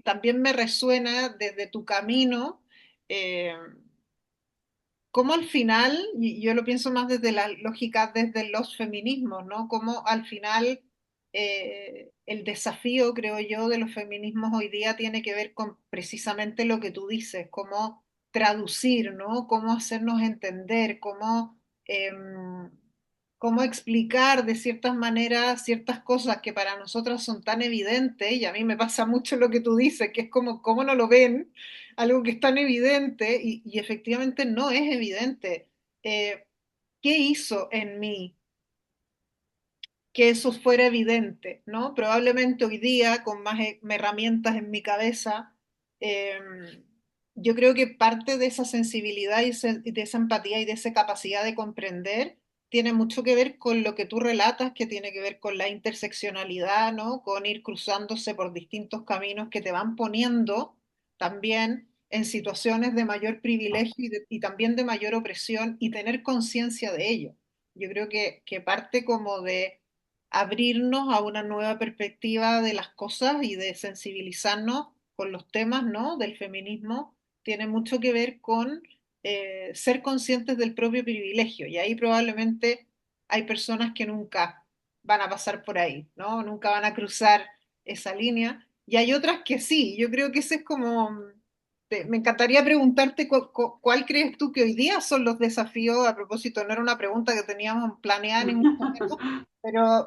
[SPEAKER 1] también me resuena desde tu camino, eh, cómo al final, y yo lo pienso más desde la lógica, desde los feminismos, ¿no? Cómo al final el desafío, creo yo, de los feminismos hoy día tiene que ver con precisamente lo que tú dices, cómo traducir, ¿no? Cómo hacernos entender, cómo cómo explicar de ciertas maneras ciertas cosas que para nosotras son tan evidentes, y a mí me pasa mucho lo que tú dices, que es como, ¿cómo no lo ven? Algo que es tan evidente y efectivamente no es evidente. ¿Qué hizo en mí que eso fuera evidente, ¿no? Probablemente hoy día, con más herramientas en mi cabeza, eh, yo creo que parte de esa sensibilidad y de esa empatía y de esa capacidad de comprender tiene mucho que ver con lo que tú relatas, que tiene que ver con la interseccionalidad, ¿no? Con ir cruzándose por distintos caminos que te van poniendo también en situaciones de mayor privilegio y también de mayor opresión y tener conciencia de ello. Yo creo que parte como de abrirnos a una nueva perspectiva de las cosas y de sensibilizarnos con los temas, ¿no? Del feminismo, tiene mucho que ver con ser conscientes del propio privilegio. Y ahí probablemente hay personas que nunca van a pasar por ahí, ¿no? Nunca van a cruzar esa línea. Y hay otras que sí. Yo creo que ese es como... Me encantaría preguntarte cuál crees tú que hoy día son los desafíos. A propósito, no era una pregunta que teníamos planeada en ningún momento,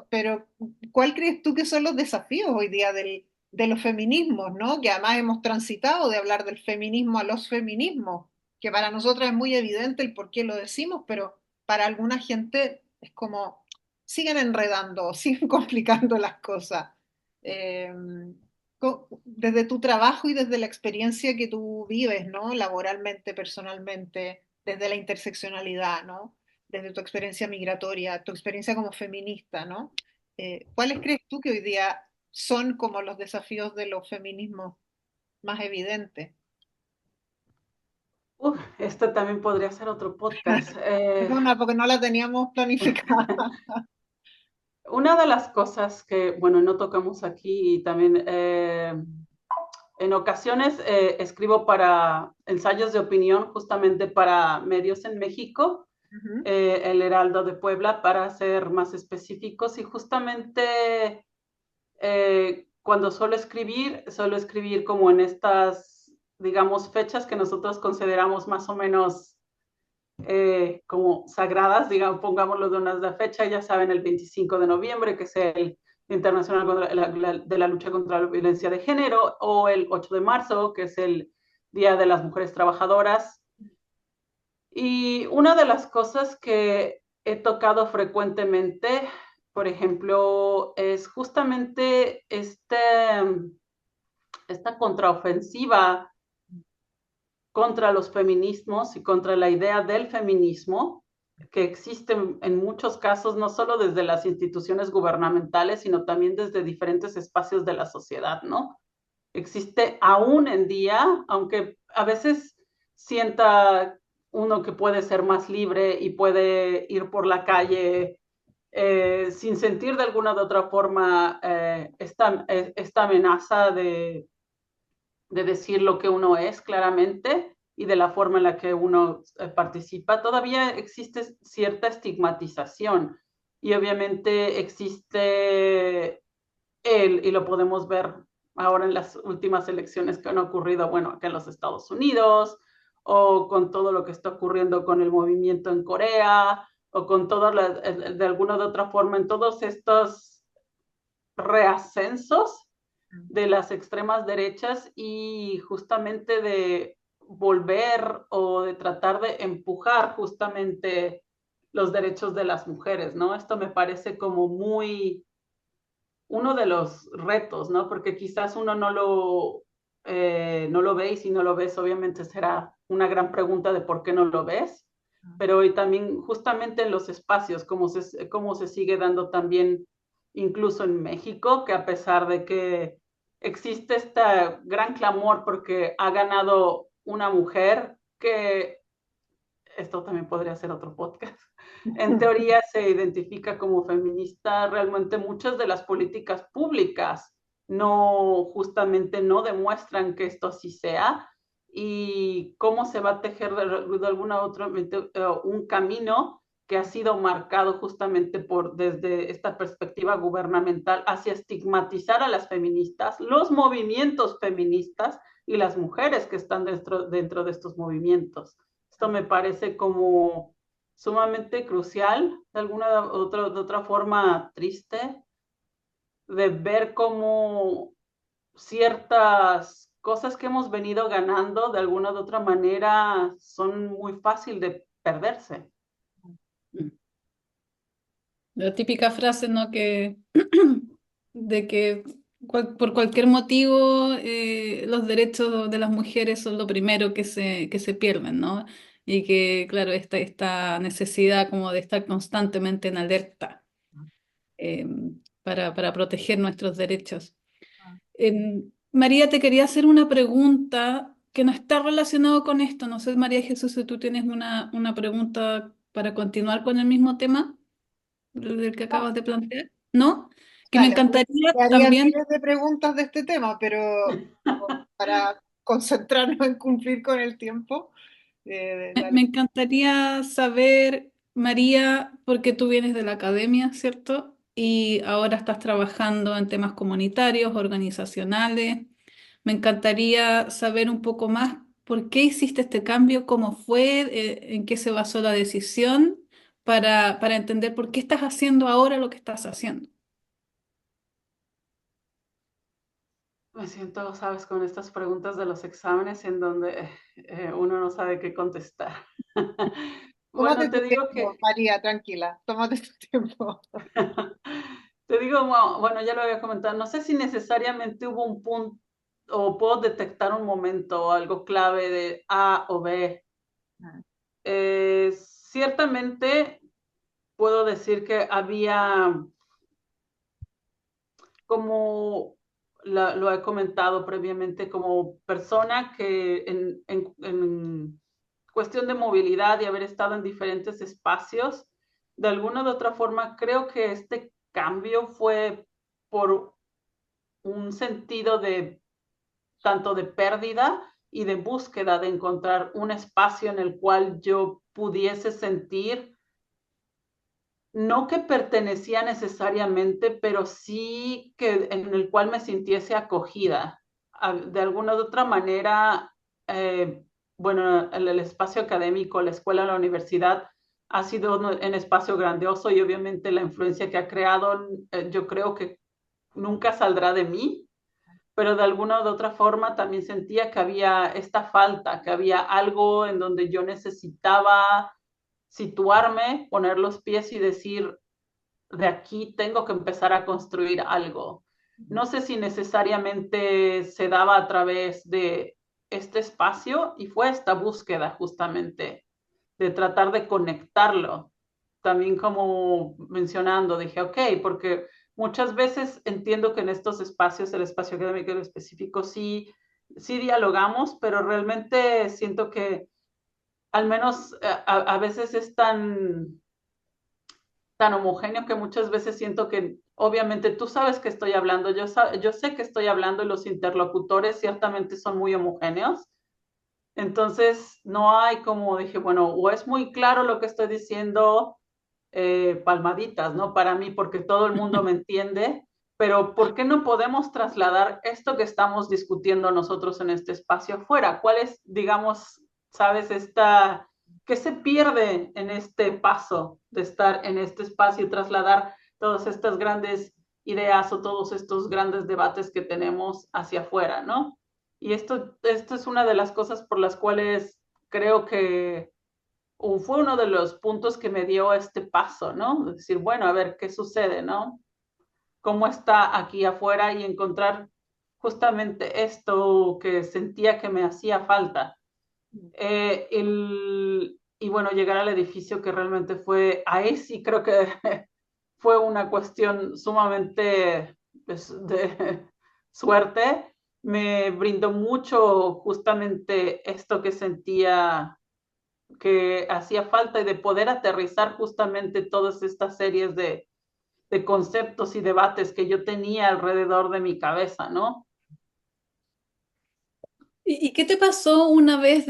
[SPEAKER 1] pero ¿cuál crees tú que son los desafíos hoy día de los feminismos, ¿no? Que además hemos transitado de hablar del feminismo a los feminismos, que para nosotras es muy evidente el por qué lo decimos, pero para alguna gente es como siguen enredando, siguen complicando las cosas. Eh, Desde tu trabajo y desde la experiencia que tú vives, ¿no? Laboralmente, personalmente, desde la interseccionalidad, ¿no? Desde tu experiencia migratoria, tu experiencia como feminista, ¿no? ¿Cuáles crees tú que hoy día son como los desafíos de los feminismos más evidentes?
[SPEAKER 3] Esto también podría ser otro podcast.
[SPEAKER 1] Perdona, porque no la teníamos planificada.
[SPEAKER 3] Una de las cosas que, bueno, no tocamos aquí y también en ocasiones escribo para ensayos de opinión justamente para medios en México,
[SPEAKER 1] Ujú,
[SPEAKER 3] el Heraldo de Puebla, para ser más específicos y justamente cuando suelo escribir como en estas, digamos, fechas que nosotros consideramos más o menos como sagradas, digamos, pongámoslo de una fecha, ya saben, el 25 de noviembre, que es el Internacional de la Lucha contra la Violencia de Género, o el 8 de marzo, que es el Día de las Mujeres Trabajadoras. Y una de las cosas que he tocado frecuentemente, por ejemplo, es justamente esta contraofensiva contra los feminismos y contra la idea del feminismo que existe en muchos casos, no solo desde las instituciones gubernamentales, sino también desde diferentes espacios de la sociedad, ¿no? Existe aún en día, aunque a veces sienta uno que puede ser más libre y puede ir por la calle sin sentir de alguna u otra forma esta amenaza de decir lo que uno es claramente y de la forma en la que uno participa, todavía existe cierta estigmatización y obviamente existe y lo podemos ver ahora en las últimas elecciones que han ocurrido, bueno, acá en los Estados Unidos, o con todo lo que está ocurriendo con el movimiento en Corea, o con todo, de alguna u otra forma, en todos estos reascensos de las extremas derechas y justamente de volver o de tratar de empujar justamente los derechos de las mujeres, ¿no? Esto me parece como muy uno de los retos, ¿no? Porque quizás uno no lo ve y si no lo ves, obviamente será una gran pregunta de por qué no lo ves, pero hoy también justamente en los espacios, cómo se sigue dando también incluso en México, que a pesar de que existe este gran clamor porque ha ganado una mujer que esto también podría ser otro podcast, en teoría se identifica como feminista, realmente muchas de las políticas públicas no, justamente no demuestran que esto así sea y cómo se va a tejer de alguna otra un camino que ha sido marcado justamente desde esta perspectiva gubernamental hacia estigmatizar a las feministas, los movimientos feministas y las mujeres que están dentro de estos movimientos. Esto me parece como sumamente crucial, de otra forma triste, de ver cómo ciertas cosas que hemos venido ganando de alguna u otra manera son muy fácil de perderse.
[SPEAKER 2] La típica frase, ¿no? Que de que por cualquier motivo los derechos de las mujeres son lo primero que se pierden, ¿no? Y que, claro, esta necesidad como de estar constantemente en alerta eh, para proteger nuestros derechos. María, te quería hacer una pregunta que no está relacionado con esto. No sé, María Jesús, si tú tienes una pregunta para continuar con el mismo tema del que acabas de plantear, ¿no? Que me
[SPEAKER 1] Dale,
[SPEAKER 2] encantaría
[SPEAKER 1] te haría
[SPEAKER 2] también,
[SPEAKER 1] miles de preguntas de este tema, pero para concentrarnos en cumplir con el tiempo,
[SPEAKER 2] me
[SPEAKER 1] dale.
[SPEAKER 2] encantaría saber, María, porque tú vienes de la academia, ¿cierto? Y ahora estás trabajando en temas comunitarios, organizacionales. Me encantaría saber un poco más por qué hiciste este cambio, cómo fue, en qué se basó la decisión, para entender por qué estás haciendo ahora lo que estás haciendo.
[SPEAKER 3] Me siento, sabes, con estas preguntas de los exámenes en donde uno no sabe qué contestar.
[SPEAKER 1] Tómate
[SPEAKER 3] Bueno,
[SPEAKER 1] tu
[SPEAKER 3] te digo
[SPEAKER 1] tiempo,
[SPEAKER 3] que,
[SPEAKER 1] María, tranquila, tómate tu tiempo.
[SPEAKER 3] te digo, bueno, ya lo había comentado, no sé si necesariamente hubo un punto o puedo detectar un momento o algo clave de A o B. Ciertamente puedo decir que había, como lo he comentado previamente, como persona que en cuestión de movilidad y haber estado en diferentes espacios, de alguna u otra forma, creo que este cambio fue por un sentido de tanto de pérdida y de búsqueda de encontrar un espacio en el cual yo pudiese sentir, no que pertenecía necesariamente, pero sí que en el cual me sintiese acogida. De alguna u otra manera, bueno, el espacio académico, la escuela, la universidad, ha sido un espacio grandioso y obviamente la influencia que ha creado, yo creo que nunca saldrá de mí, pero de alguna u otra forma también sentía que había esta falta, que había algo en donde yo necesitaba situarme, poner los pies y decir, de aquí tengo que empezar a construir algo. No sé si necesariamente se daba a través de este espacio y fue esta búsqueda justamente de tratar de conectarlo. También como mencionando, dije, ok, porque muchas veces entiendo que en estos espacios, el espacio académico en específico, sí, sí dialogamos, pero realmente siento que al menos a veces es tan homogéneo que muchas veces siento que obviamente tú sabes que estoy hablando, yo sé que estoy hablando y los interlocutores ciertamente son muy homogéneos. Entonces, no hay como dije, bueno, o es muy claro lo que estoy diciendo, palmaditas, ¿no? Para mí, porque todo el mundo me entiende, pero ¿por qué no podemos trasladar esto que estamos discutiendo nosotros en este espacio afuera? ¿Cuál es, digamos, sabes, qué se pierde en este paso de estar en este espacio y trasladar todas estas grandes ideas o todos estos grandes debates que tenemos hacia afuera, ¿no? Y esto es una de las cosas por las cuales creo que fue uno de los puntos que me dio este paso, ¿no? Es decir, bueno, a ver qué sucede, ¿no? ¿Cómo está aquí afuera? Y encontrar justamente esto que sentía que me hacía falta. Y bueno, llegar al edificio que realmente fue, ahí sí creo que fue una cuestión sumamente pues, de suerte. Me brindó mucho justamente esto que sentía que hacía falta y de poder aterrizar justamente todas estas series de conceptos y debates que yo tenía alrededor de mi cabeza, ¿no?
[SPEAKER 2] Y qué te pasó una vez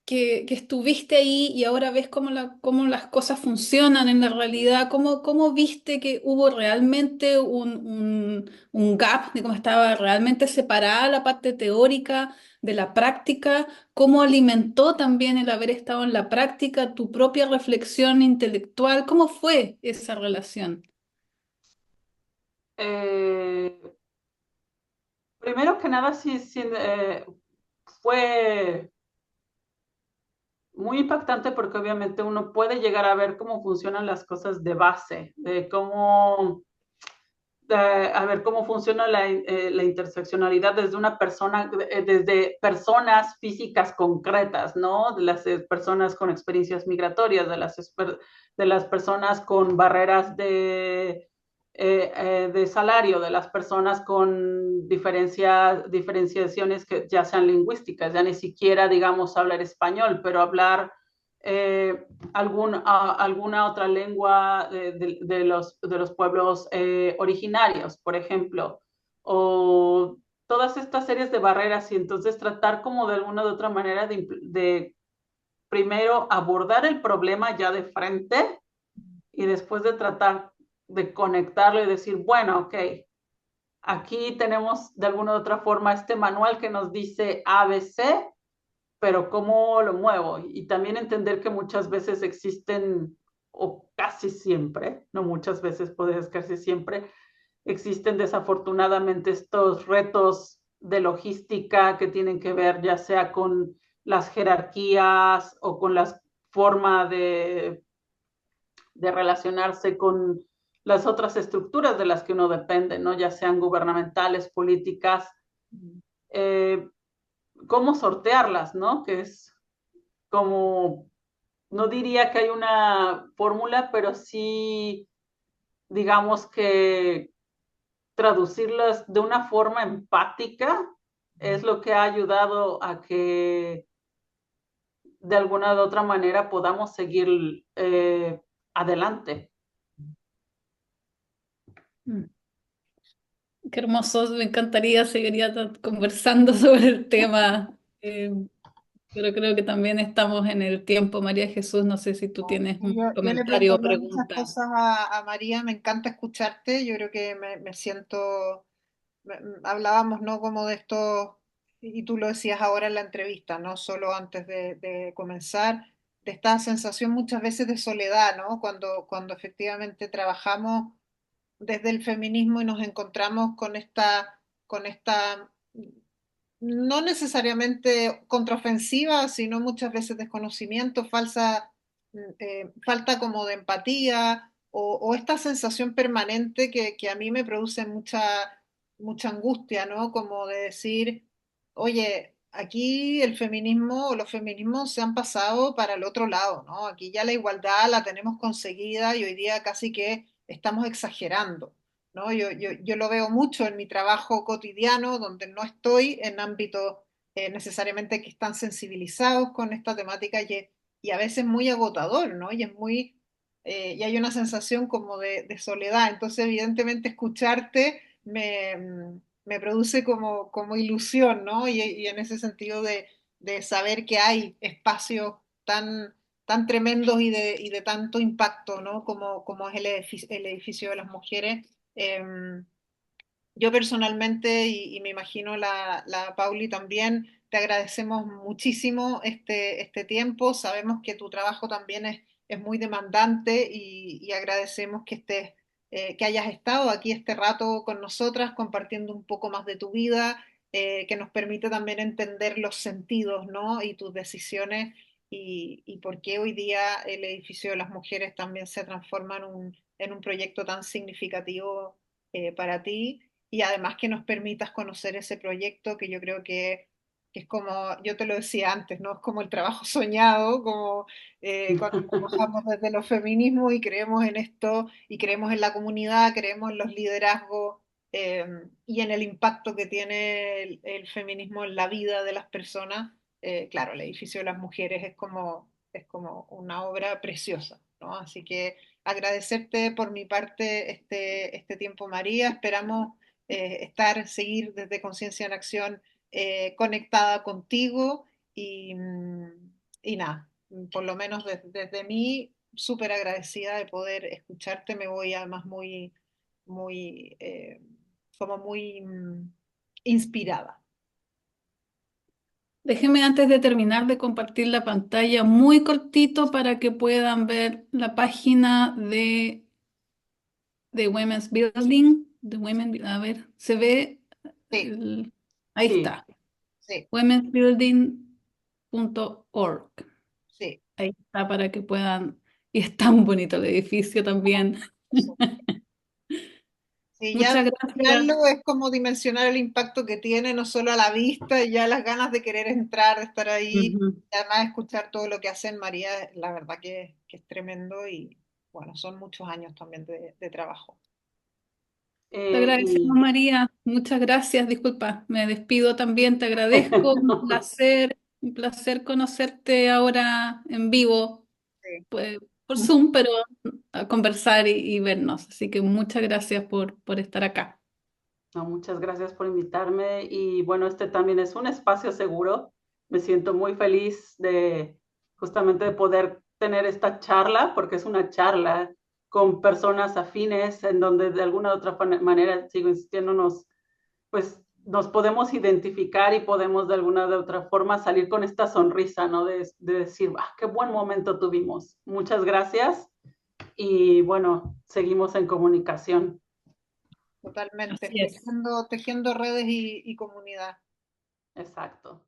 [SPEAKER 2] que estuviste ahí y ahora ves cómo las cosas funcionan en la realidad, cómo viste que hubo realmente un gap, de cómo estaba realmente separada la parte teórica de la práctica, cómo alimentó también el haber estado en la práctica tu propia reflexión intelectual, cómo fue esa relación.
[SPEAKER 3] Eh, Primero que nada, sí, sí, fue muy impactante porque obviamente uno puede llegar a ver cómo funcionan las cosas de base, de cómo, a ver cómo funciona la interseccionalidad desde una persona, desde personas físicas concretas, ¿no? De las personas con experiencias migratorias, de las personas con barreras de salario, de las personas con diferenciaciones que ya sean lingüísticas, ya ni siquiera, digamos, hablar español, pero hablar alguna otra lengua de los pueblos originarios, por ejemplo, o todas estas series de barreras y entonces tratar como de alguna u otra manera de primero abordar el problema ya de frente y después de tratar de conectarlo y decir, bueno, ok, aquí tenemos de alguna u otra forma este manual que nos dice ABC, pero ¿cómo lo muevo? Y también entender que muchas veces existen, o casi siempre, no muchas veces, puedes casi siempre, existen desafortunadamente estos retos de logística que tienen que ver ya sea con las jerarquías o con la forma de relacionarse con las otras estructuras de las que uno depende, ¿no? Ya sean gubernamentales, políticas, eh, cómo sortearlas, ¿no? Que es como, no diría que hay una fórmula, pero sí, digamos que traducirlas de una forma empática es lo que ha ayudado a que de alguna u otra manera podamos seguir adelante.
[SPEAKER 2] Mm. Qué hermoso, me encantaría seguir conversando sobre el tema. Pero creo que también estamos en el tiempo, María Jesús. No sé si tú tienes un
[SPEAKER 1] Yo le
[SPEAKER 2] comentario o
[SPEAKER 1] preguntaría muchas
[SPEAKER 2] pregunta.
[SPEAKER 1] cosas a María, me encanta escucharte, yo creo que me siento, hablábamos, ¿no? Como de esto, y tú lo decías ahora en la entrevista, no solo antes de comenzar, de esta sensación muchas veces de soledad, ¿no? Cuando efectivamente trabajamos desde el feminismo y nos encontramos con esta no necesariamente contraofensiva, sino muchas veces desconocimiento, falta como de empatía o esta sensación permanente que a mí me produce mucha angustia, ¿no? Como de decir, oye, aquí el feminismo o los feminismos se han pasado para el otro lado, ¿no? Aquí ya la igualdad la tenemos conseguida y hoy día casi que estamos exagerando. ¿No? Yo lo veo mucho en mi trabajo cotidiano, donde no estoy en ámbitos necesariamente que están sensibilizados con esta temática y a veces muy agotador, ¿no? Y hay una sensación como de soledad. Entonces, evidentemente, escucharte me produce como ilusión, ¿no? Y en ese sentido de saber que hay espacios tan tremendos y de tanto impacto, ¿no? Como es el edificio de las mujeres. Em, yo personalmente, y me imagino la Pauli también, te agradecemos muchísimo este tiempo. Sabemos que tu trabajo también es muy demandante y agradecemos que hayas estado aquí este rato con nosotras, compartiendo un poco más de tu vida, que nos permite también entender los sentidos, ¿no? Y tus decisiones y por qué hoy día el edificio de las mujeres también se transforma en un proyecto tan significativo para ti y además que nos permitas conocer ese proyecto que yo creo que es como, yo te lo decía antes, ¿no? Es como el trabajo soñado, como cuando trabajamos desde los feminismos y creemos en esto, y creemos en la comunidad, creemos en los liderazgos eh, y en el impacto que tiene el feminismo en la vida de las personas. Claro, el edificio de las mujeres es como una obra preciosa, ¿no? Así que agradecerte por mi parte este tiempo, María. Esperamos seguir desde Conciencia en Acción conectada contigo y, y nada, por lo menos desde mí, súper agradecida de poder escucharte, me voy además muy, como muy inspirada.
[SPEAKER 2] Déjenme antes de terminar de compartir la pantalla muy cortito para que puedan ver la página de Women's Building. A ver, se ve,
[SPEAKER 1] Sí,
[SPEAKER 2] ahí
[SPEAKER 3] Sí,
[SPEAKER 2] está,
[SPEAKER 1] sí,
[SPEAKER 2] womensbuilding.org.
[SPEAKER 1] sí.
[SPEAKER 2] Ahí está para que puedan, y es tan bonito el edificio también.
[SPEAKER 1] Sí, ya
[SPEAKER 2] Muchas gracias.
[SPEAKER 1] dimensionarlo es como dimensionar el impacto que tiene, no solo a la vista, ya las ganas de querer entrar, de estar ahí,
[SPEAKER 2] Ujú.
[SPEAKER 1] y además escuchar todo lo que hacen María, la verdad que es tremendo y bueno, son muchos años también de trabajo.
[SPEAKER 2] Te agradecemos,
[SPEAKER 3] y
[SPEAKER 2] María. Muchas gracias. Disculpa, me despido también. Te agradezco. Un placer conocerte ahora en vivo,
[SPEAKER 1] Sí,
[SPEAKER 2] pues, por Zoom, pero a conversar y vernos. Así que muchas gracias por estar acá.
[SPEAKER 3] no, muchas gracias por invitarme y bueno, este también es un espacio seguro. Me siento muy feliz de justamente de poder tener esta charla, porque es una charla con personas afines en donde de alguna u otra manera, sigo insistiendo, pues nos podemos identificar y podemos de alguna u otra forma salir con esta sonrisa, ¿no? De decir, ah, qué buen momento tuvimos. Muchas gracias y bueno, seguimos en comunicación.
[SPEAKER 1] totalmente,
[SPEAKER 2] Así es.
[SPEAKER 1] tejiendo redes y comunidad.
[SPEAKER 3] Exacto.